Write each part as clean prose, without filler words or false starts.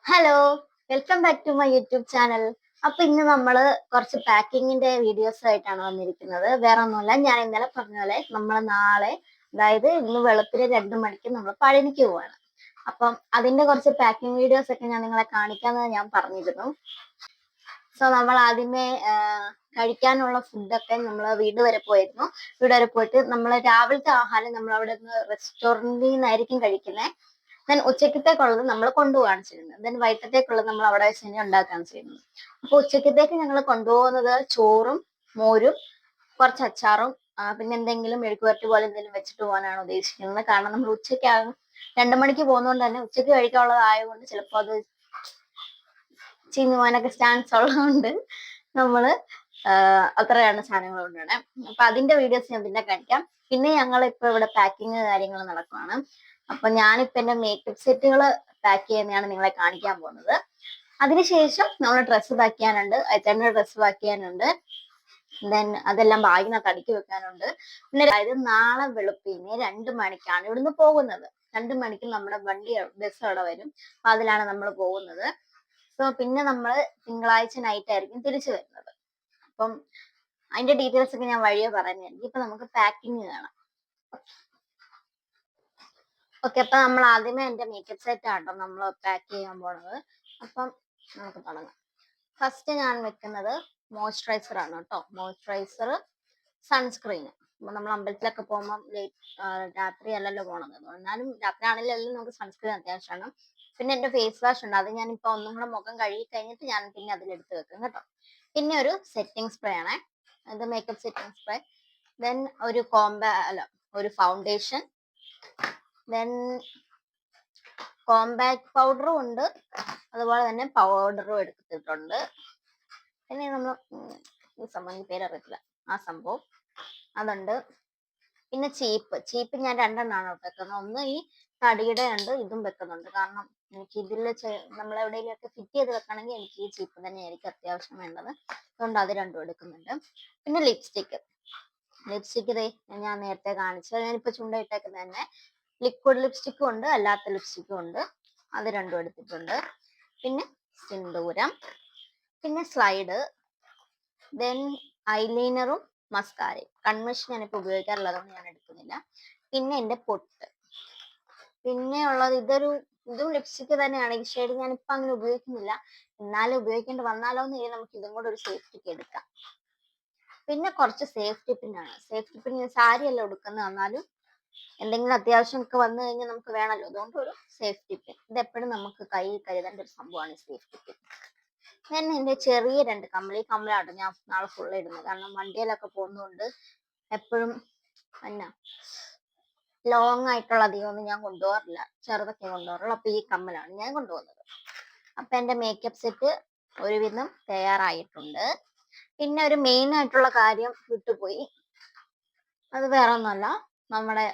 Hello, welcome back to my YouTube channel. അപ്പൊ ഇന്ന് നമ്മള് കുറച്ച് പാക്കിങ്ങിന്റെ വീഡിയോസ് ആയിട്ടാണ് വന്നിരിക്കുന്നത്. വേറെ ഒന്നുമല്ല, ഞാൻ ഇന്നലെ പറഞ്ഞ പോലെ നമ്മൾ നാളെ, അതായത് ഇന്ന് വെളുപ്പിന് 2 മണിക്ക് നമ്മൾ പഴനിക്ക് പോവാണ്. അപ്പം അതിന്റെ കുറച്ച് പാക്കിംഗ് വീഡിയോസ് ഒക്കെ ഞാൻ നിങ്ങളെ കാണിക്കാമെന്ന് ഞാൻ പറഞ്ഞിരുന്നു. സോ നമ്മൾ ആദ്യമേ കഴിക്കാനുള്ള ഫുഡൊക്കെ നമ്മൾ വീട് വരെ പോയിരുന്നു. വീട് വരെ പോയിട്ട് നമ്മൾ രാവിലത്തെ ആഹാരം നമ്മൾ അവിടെ നിന്ന് റെസ്റ്റോറന്റിൽ നിന്നായിരിക്കും കഴിക്കുന്നത്. ദെൻ ഉച്ചക്കത്തേക്കുള്ളത് നമ്മൾ കൊണ്ടുപോവാണ് ചെയ്യുന്നത്. ദെൻ വൈകിട്ടത്തേക്കുള്ളത് നമ്മൾ അവിടെ വെച്ച് തന്നെ ഉണ്ടാക്കുകയാണ് ചെയ്യുന്നത്. അപ്പൊ ഉച്ചക്കത്തേക്ക് ഞങ്ങൾ കൊണ്ടുപോകുന്നത് ചോറും മോരും കുറച്ച് അച്ചാറും പിന്നെ എന്തെങ്കിലും മെഴുക്കുവരട്ടി പോലെ എന്തെങ്കിലും വെച്ചിട്ട് പോകാനാണ് ഉദ്ദേശിക്കുന്നത്. കാരണം നമ്മൾ ഉച്ചയ്ക്ക് 2 മണിക്ക് പോകുന്നതുകൊണ്ട് തന്നെ ഉച്ചയ്ക്ക് കഴിക്കാനുള്ളതായതുകൊണ്ട് ചിലപ്പോൾ അത് ചീഞ്ഞു പോകാനൊക്കെ ചാൻസ് ഉള്ളതുകൊണ്ട് നമ്മള് അത്രയാണ് സാധനങ്ങൾ കൊണ്ടുവരണേ. അപ്പൊ അതിന്റെ വീഡിയോസ് ഞാൻ പിന്നെ കാണിക്കാം. പിന്നെ ഞങ്ങൾ ഇപ്പൊ ഇവിടെ പാക്കിങ് കാര്യങ്ങൾ നടക്കുവാണ്. അപ്പൊ ഞാനിപ്പോ എന്റെ മേക്കപ്പ് സെറ്റുകൾ പാക്ക് ചെയ്യുന്നതാണ് നിങ്ങളെ കാണിക്കാൻ പോകുന്നത്. അതിനുശേഷം നമ്മൾ ഡ്രസ്സ് പാക്ക് ചെയ്യാനുണ്ട്, അച്ഛൻ്റെ ഡ്രസ്സ് പാക്ക് ചെയ്യാനുണ്ട്. ദെൻ അതെല്ലാം ബാഗിനകത്ത് അടുക്കി വെക്കാനുണ്ട്. പിന്നെ അതായത് നാളെ വെളുപ്പിന് 2 മണിക്കാണ് ഇവിടുന്ന് പോകുന്നത്. 2 മണിക്ക് നമ്മുടെ ബസ് അവിടെ വരും. അപ്പൊ അതിലാണ് നമ്മൾ പോകുന്നത്. സോ പിന്നെ നമ്മൾ തിങ്കളാഴ്ച നൈറ്റ് ആയിരിക്കും തിരിച്ചു വരുന്നത്. അപ്പം അതിന്റെ ഡീറ്റെയിൽസ് ഒക്കെ ഞാൻ വഴിയെ പറഞ്ഞായിരിക്കും. ഇപ്പൊ നമുക്ക് പാക്കിങ് കാണാം. ഓക്കെ, അപ്പൊ നമ്മൾ ആദ്യമേ എന്റെ മേക്കപ്പ് സെറ്റ് ആട്ടോ നമ്മൾ പാക്ക് ചെയ്യാൻ പോണത്. അപ്പം നമുക്ക് തുടങ്ങാം. ഫസ്റ്റ് ഞാൻ വെക്കുന്നത് മോയ്സ്ചറൈസർ ആണ് കേട്ടോ. മോയ്സ്ചറൈസർ, സൺസ്ക്രീന്. അപ്പൊ നമ്മൾ അമ്പലത്തിലൊക്കെ പോകുമ്പോൾ രാത്രി അല്ലല്ലോ പോണത്, എന്നാലും രാത്രി ആണെങ്കിലും നമുക്ക് സൺസ്ക്രീൻ അത്യാവശ്യമാണ്. പിന്നെ എന്റെ ഫേസ് വാഷ് ഉണ്ട്, അത് ഞാനിപ്പോ ഒന്നും കൂടെ മുഖം കഴുകി കഴിഞ്ഞിട്ട് ഞാൻ പിന്നെ അതിലെടുത്ത് വെക്കും കേട്ടോ. പിന്നെ ഒരു സെറ്റിംഗ് സ്പ്രേ ആണ്, അത് മേക്കപ്പ് സെറ്റിംഗ് സ്പ്രേ. ദെൻ ഒരു ഫൗണ്ടേഷൻ. ദെൻ കോമ്പാക്ട് പൗഡറും ഉണ്ട്, അതുപോലെ തന്നെ പൗഡറും എടുത്തിട്ടുണ്ട്. പിന്നെ നമ്മൾ ഈ സംഭവം പേരറിയത്തില്ല, ആ സംഭവം അതുണ്ട്. പിന്നെ ചീപ്പ് ഞാൻ 2 എണ്ണമാണ് വെക്കുന്നത്. ഒന്ന് ഈ തടിയുടെ ഉണ്ട്, ഇതും വെക്കുന്നുണ്ട്. കാരണം എനിക്ക് ഇതിൽ നമ്മളെവിടെയെങ്കിലൊക്കെ ഫിറ്റ് ചെയ്ത് വെക്കണമെങ്കിൽ എനിക്ക് ഈ ചീപ്പ് തന്നെയായിരിക്കും അത്യാവശ്യം വേണ്ടത്. അതുകൊണ്ട് അത് 2 എടുക്കുന്നുണ്ട്. പിന്നെ ലിപ്സ്റ്റിക്ക് ഞാൻ നേരത്തെ കാണിച്ചത്, ഞാനിപ്പോ ചുണ്ടയിട്ടേക്കുന്നത് തന്നെ. ലിക്വിഡ് ലിപ്സ്റ്റിക്കും ഉണ്ട്, അല്ലാത്ത ലിപ്സ്റ്റിക്കും ഉണ്ട്, അത് 2 എടുത്തിട്ടുണ്ട്. പിന്നെ സിന്ദൂരം, പിന്നെ സ്ലൈഡ്, ദെൻ ഐലൈനറും മസ്കാരയും. കൺമഷി ഞാനിപ്പോൾ ഉപയോഗിക്കാറില്ല, അതുകൊണ്ട് ഞാൻ എടുക്കുന്നില്ല. പിന്നെ എന്റെ പൊട്ട്. പിന്നെ ഉള്ളത് ഇതും ലിപ്സ്റ്റിക് തന്നെയാണ്. ഈ ഷെയ്ഡ് ഞാനിപ്പോൾ അങ്ങനെ ഉപയോഗിക്കുന്നില്ല, എന്നാലും ഉപയോഗിക്കേണ്ടി വന്നാലോ എന്ന് നമുക്ക് ഇതും കൂടെ ഒരു സേഫ്റ്റിക്ക് എടുക്കാം. പിന്നെ കുറച്ച് സേഫ്റ്റി പിന്നാണ്. സേഫ്റ്റി പിൻ സാരി അല്ല എടുക്കുന്നത്, എന്നാലും എന്തെങ്കിലും അത്യാവശ്യം ഒക്കെ വന്നു കഴിഞ്ഞാൽ നമുക്ക് വേണമല്ലോ, അതുകൊണ്ട് ഒരു സേഫ്റ്റി പിൻ. ഇത് എപ്പോഴും നമുക്ക് കയ്യിൽ കരുതേണ്ട ഒരു സംഭവമാണ് സേഫ്റ്റി പിൻ. ഞാൻ എന്റെ ചെറിയ 2 കമ്മൽ, ഈ കമ്മലാണ് ഞാൻ നാളെ ഫുള്ള് ഇടുന്നത്. കാരണം വണ്ടിയിലൊക്കെ പോകുന്നതുകൊണ്ട് എപ്പോഴും എന്നാ ലോങ് ആയിട്ടുള്ള അധികമൊന്നും ഞാൻ കൊണ്ടുപോകാറില്ല, ചെറുതൊക്കെ കൊണ്ടുപോകാറുള്ളൂ. അപ്പൊ ഈ കമ്മലാണ് ഞാൻ കൊണ്ടുപോകുന്നത്. അപ്പൊ എന്റെ മേക്കപ്പ് സെറ്റ് ഒരുവിധം തയ്യാറായിട്ടുണ്ട്. പിന്നെ ഒരു മെയിൻ ആയിട്ടുള്ള കാര്യം വിട്ടുപോയി, അത് വേറെ ഒന്നുമല്ല, നമ്മുടെ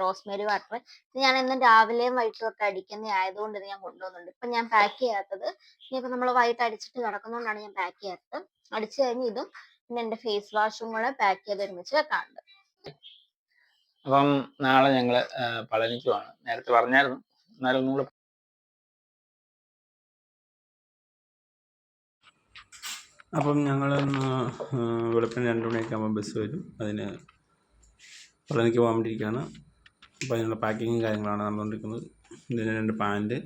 റോസ്മേരി വാട്ടർ. ഇത് ഞാൻ എന്നും രാവിലെയും വൈകിട്ടും ഒക്കെ അടിക്കുന്ന ആയതുകൊണ്ട് ഇത് ഞാൻ കൊണ്ടുപോകുന്നുണ്ട്. ഇപ്പൊ ഞാൻ പാക്ക് ചെയ്യാത്തത്, ഇനിയിപ്പോ നമ്മൾ വൈകിട്ട് അടിച്ചിട്ട് കിടക്കുന്നതുകൊണ്ടാണ് ഞാൻ പാക്ക് ചെയ്യാത്തത്. അടിച്ചു കഴിഞ്ഞ് ഇതും പിന്നെ എന്റെ ഫേസ് വാഷും കൂടെ പാക്ക് ചെയ്ത് ഒരുമിച്ച് വെക്കാറുണ്ട്. അപ്പം നാളെ ഞങ്ങള് പളനിക്ക് പോവാണ്. നേരത്തെ പറഞ്ഞായിരുന്നു, എന്നാലും ഒന്നുകൂടെ. അപ്പം ഞങ്ങൾ വെളുപ്പിന് 2 മണിയൊക്കെ ആകുമ്പോൾ ബസ് വരും. അതിന് പളനിക്ക് പോകാൻ വേണ്ടിയിരിക്കുകയാണ്. അപ്പോൾ അതിനുള്ള പാക്കിങ്ങും കാര്യങ്ങളാണ് നടന്നുകൊണ്ടിരിക്കുന്നത്. ഇതിന് 2 പാൻറ്റ്,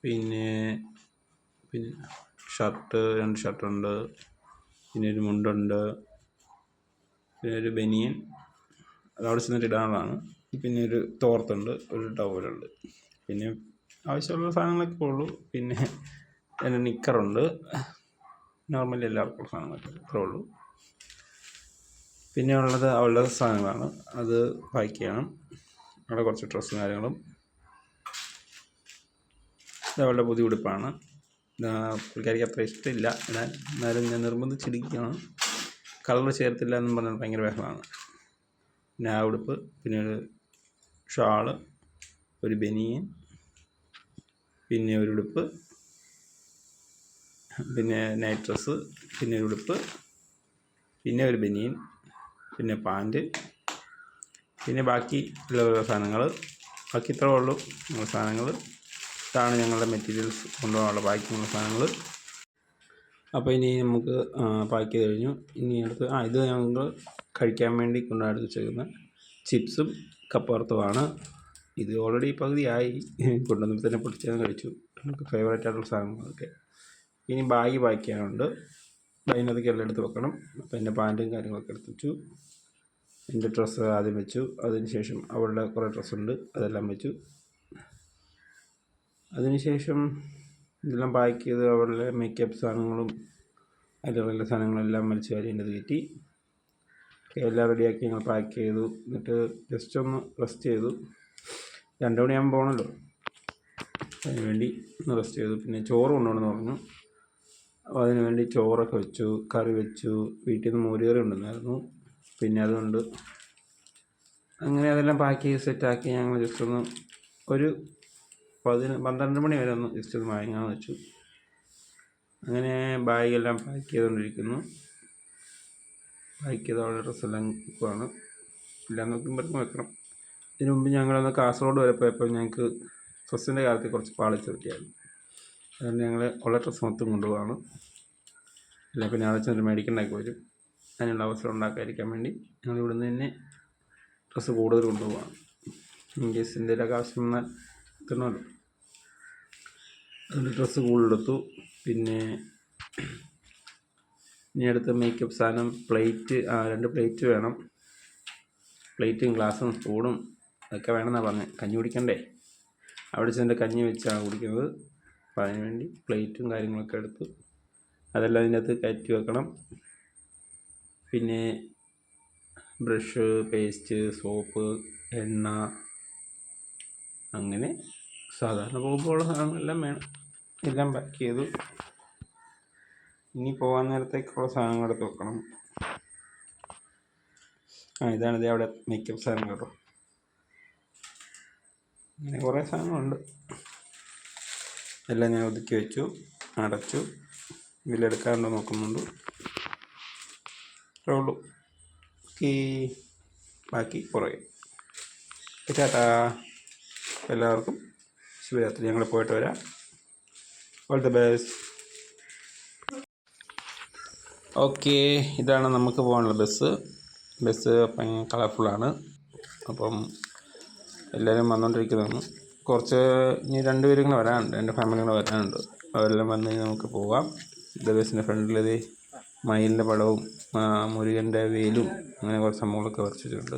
പിന്നെ ഷർട്ട്, 2 ഷർട്ടുണ്ട്, പിന്നെ ഒരു മുണ്ടുണ്ട്, പിന്നെ ഒരു ബനിയൻ, അതവിടെ ചെന്നിട്ട് ഇടാനുള്ളതാണ്. പിന്നെ ഒരു തോർത്തുണ്ട്, ഒരു ടവലുണ്ട്. പിന്നെ ആവശ്യമുള്ള സാധനങ്ങളൊക്കെ ഉള്ളൂ. പിന്നെ എൻ്റെ നിക്കറുണ്ട്, നോർമലി എല്ലാവർക്കും സാധനങ്ങളൊക്കെ അത്രേ ഉള്ളൂ. പിന്നെ ഉള്ളത് അവളുടെ സാധനങ്ങളാണ്, അത് പാക്ക് ചെയ്യണം. അവിടെ കുറച്ച് ഡ്രസ്സും കാര്യങ്ങളും. ഇത് അവളുടെ പുതിയ ഉടുപ്പാണ്. പുള്ളിക്കാരിക്ക് അത്ര ഇഷ്ടമില്ല ഇടാൻ, എന്നാലും ഞാൻ നിർബന്ധിച്ചിരിക്കുകയാണ്. കളർ ചേർത്തില്ല എന്നും പറഞ്ഞാൽ ഭയങ്കര ബഹളമാണ്. പിന്നെ ആ ഉടുപ്പ്, പിന്നെ ഒരു ഷാള്, ഒരു ബനിയൻ, പിന്നെ ഒരു ഉടുപ്പ്, പിന്നെ നൈറ്റ് ഡ്രസ്സ്, പിന്നെ ഒരു ഉടുപ്പ്, പിന്നെ ഒരു ബനിയൻ, പിന്നെ പാൻറ്റ്, പിന്നെ ബാക്കി ഉള്ള സാധനങ്ങൾ. ബാക്കി ഇത്രേ ഉള്ളൂ സാധനങ്ങൾ. ഇതാണ് ഞങ്ങളുടെ മെറ്റീരിയൽസ് കൊണ്ടുപോകാനുള്ള പാക്കിങ്ങുള്ള സാധനങ്ങൾ. അപ്പോൾ ഇനി നമുക്ക് പാക്ക് ചെയ്ത് കഴിഞ്ഞു. ഇനി അടുത്ത് ഇത് ഞങ്ങൾ കഴിക്കാൻ വേണ്ടി കൊണ്ടുപോയി വെച്ചേക്കുന്ന ചിപ്സും കപ്പവറുത്തുമാണ്. ഇത് ഓൾറെഡി പകുതിയായി, കൊണ്ടുവന്നപ്പോൾ തന്നെ പൊട്ടിച്ചത് കഴിച്ചു. നമുക്ക് ഫേവറേറ്റ് ആയിട്ടുള്ള സാധനങ്ങളൊക്കെ. ഇനി ബാഗ് പാക്ക് ചെയ്യാനുണ്ട്. ബാഗിനകത്തേക്ക് എല്ലാം എടുത്ത് വെക്കണം. അപ്പോൾ എൻ്റെ പാൻറ്റും കാര്യങ്ങളൊക്കെ എടുത്ത് വെച്ചു. എൻ്റെ ഡ്രസ്സ് ആദ്യം വെച്ചു. അതിനുശേഷം അവളുടെ കുറേ ഡ്രസ്സുണ്ട്, അതെല്ലാം വെച്ചു. അതിനുശേഷം ഇതെല്ലാം പാക്ക് ചെയ്ത് അവരുടെ മേക്കപ്പ് സാധനങ്ങളും അതിലുള്ള സാധനങ്ങളെല്ലാം വലിച്ചു വാരി എൻ്റെ കയറ്റി എല്ലാം റെഡിയാക്കി ഞങ്ങൾ പാക്ക് ചെയ്തു. എന്നിട്ട് ജസ്റ്റ് ഒന്ന് റെസ്റ്റ് ചെയ്തു. 2 മണിയാകുമ്പോൾ പോകണമല്ലോ, അതിന് വേണ്ടി ഒന്ന് റെസ്റ്റ് ചെയ്തു. പിന്നെ ചോറ് കൊണ്ടുപോകണമെന്ന് പറഞ്ഞു. അപ്പോൾ അതിന് വേണ്ടി ചോറൊക്കെ വെച്ചു, കറി വെച്ചു. വീട്ടിൽ നിന്ന് മോരുകറി ഉണ്ടെന്നായിരുന്നു, പിന്നെ അതുകൊണ്ട് അങ്ങനെ അതെല്ലാം പാക്ക് ചെയ്ത് സെറ്റാക്കി ഞങ്ങൾ ജസ്റ്റ് ഒന്ന് ഒരു 12 മണി വരെ ഒന്ന് ജസ്റ്റ് ഒന്ന് വാങ്ങാമെന്ന് വെച്ചു. അങ്ങനെ ബാഗെല്ലാം പാക്ക് ചെയ്തുകൊണ്ടിരിക്കുന്നു. പാക്ക് ചെയ്ത അവിടെ ഡ്രസ്സെല്ലാം വെക്കുവാണ്. എല്ലാം നോക്കുമ്പോഴേക്കും വെക്കണം. ഇതിനു മുമ്പ് ഞങ്ങളൊന്ന് കാസർഗോഡ് വരെ പോയപ്പോൾ ഞങ്ങൾക്ക് ഡ്രസ്സിൻ്റെ കാര്യത്തിൽ കുറച്ച് പാളിച്ച പറ്റിയായിരുന്നു. അതുകൊണ്ട് ഞങ്ങൾ ഉള്ള ഡ്രസ്സ് മൊത്തം കൊണ്ടുപോവാണ്. അല്ല പിന്നെ അവിടെ ചെന്നിട്ട് മേടിക്കണ്ടാക്കി വരും. അതിനുള്ള അവസരം ഉണ്ടാക്കാതിരിക്കാൻ വേണ്ടി ഞങ്ങൾ ഇവിടുന്ന് തന്നെ ഡ്രസ്സ് കൂടുതൽ കൊണ്ടുപോവാണ്. ഇൻ കേസ് എന്തെങ്കിലുമൊക്കെ ആവശ്യം വന്നാൽ എത്തണമല്ലോ. അതുകൊണ്ട് ഡ്രസ്സ് കൂടുതലെടുത്തു. പിന്നെ ഇനി അടുത്ത മേക്കപ്പ് സാധനം പ്ലേറ്റ്, 2 പ്ലേറ്റ് വേണം. പ്ലേറ്റും ഗ്ലാസും സ്പൂണും അതൊക്കെ വേണമെന്നാണ് പറഞ്ഞത്. കഞ്ഞി കുടിക്കണ്ടേ, അവിടെ ചെന്നിട്ട് കഞ്ഞി വെച്ചാണ് കുടിക്കുന്നത്. അപ്പോൾ അതിന് വേണ്ടി പ്ലേറ്റും കാര്യങ്ങളൊക്കെ എടുത്തു. അതെല്ലാം അതിനകത്ത് കയറ്റി വെക്കണം. പിന്നെ ബ്രഷ്, പേസ്റ്റ്, സോപ്പ്, എണ്ണ, അങ്ങനെ സാധാരണ പോകുമ്പോഴുള്ള സാധനങ്ങളെല്ലാം വേണം. എല്ലാം പാക്ക് ചെയ്തു. ഇനി പോകാൻ നേരത്തേക്കുള്ള സാധനങ്ങൾ എടുത്ത് വെക്കണം. ഇതാണിത് അവിടെ മേക്കപ്പ് സാധനം കേട്ടോ. അങ്ങനെ കുറേ സാധനങ്ങളുണ്ട്. എല്ലാം ഞാൻ ഒതുക്കി വെച്ചു, അടച്ചു. ബില്ലെടുക്കാറുണ്ടോ നോക്കുന്നുണ്ട്. അത്രേ ഉള്ളൂ. ബാക്കി പുറകെ. ചേട്ടാ എല്ലാവർക്കും ശിവരാത്രി. ഞങ്ങൾ പോയിട്ട് വരാം. All the best. ഓക്കെ, ഇതാണ് നമുക്ക് പോകാനുള്ള ബസ്. ഭയങ്കര കളർഫുള്ളാണ്. അപ്പം എല്ലാവരും വന്നുകൊണ്ടിരിക്കുന്നതാണ്. കുറച്ച് ഇനി 2 പേരും കൂടെ വരാനുണ്ട്, എൻ്റെ ഫാമിലി കൂടെ വരാനുണ്ട്. അവരെല്ലാം വന്നു കഴിഞ്ഞാൽ നമുക്ക് പോകാം. ഇത് ബസ്സിൻ്റെ ഫ്രണ്ടിലത് മയിലിൻ്റെ പടവും മുരുകൻ്റെ വേലും അങ്ങനെ കുറച്ച് സംഭവങ്ങളൊക്കെ വരച്ചിട്ടുണ്ട്.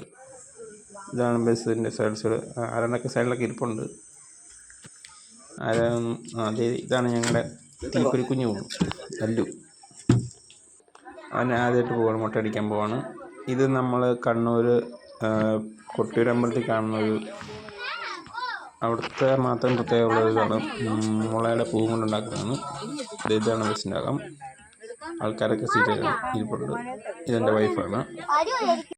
ഇതാണ് ബസ്സിൻ്റെ സൈഡ്. ആരാണ്ടൊക്കെ സൈഡിലൊക്കെ ഇരിപ്പുണ്ട്. അതെ, ഇതാണ് ഞങ്ങളുടെ തീപ്പൊരി കുഞ്ഞു പോകും അല്ലു. അവൻ ആദ്യമായിട്ട് പോവാണ്, മുട്ടയടിക്കാൻ പോവാണ്. ഇത് നമ്മൾ കണ്ണൂർ കൊട്ടിയൂർ അമ്പലത്തിൽ കാണുന്നൊരു അവിടുത്തെ മാത്രം പ്രത്യേകമുള്ള ഇതാണ്. മുളയുടെ പൂവും കൊണ്ടുണ്ടാക്കുന്നതാണ്. ഇതാണ് ബസ്സിൻ്റെ അകം. ആൾക്കാരൊക്കെ സീറ്റ് ഇരിപ്പുണ്ട്. ഇതെൻ്റെ വൈഫാണ്.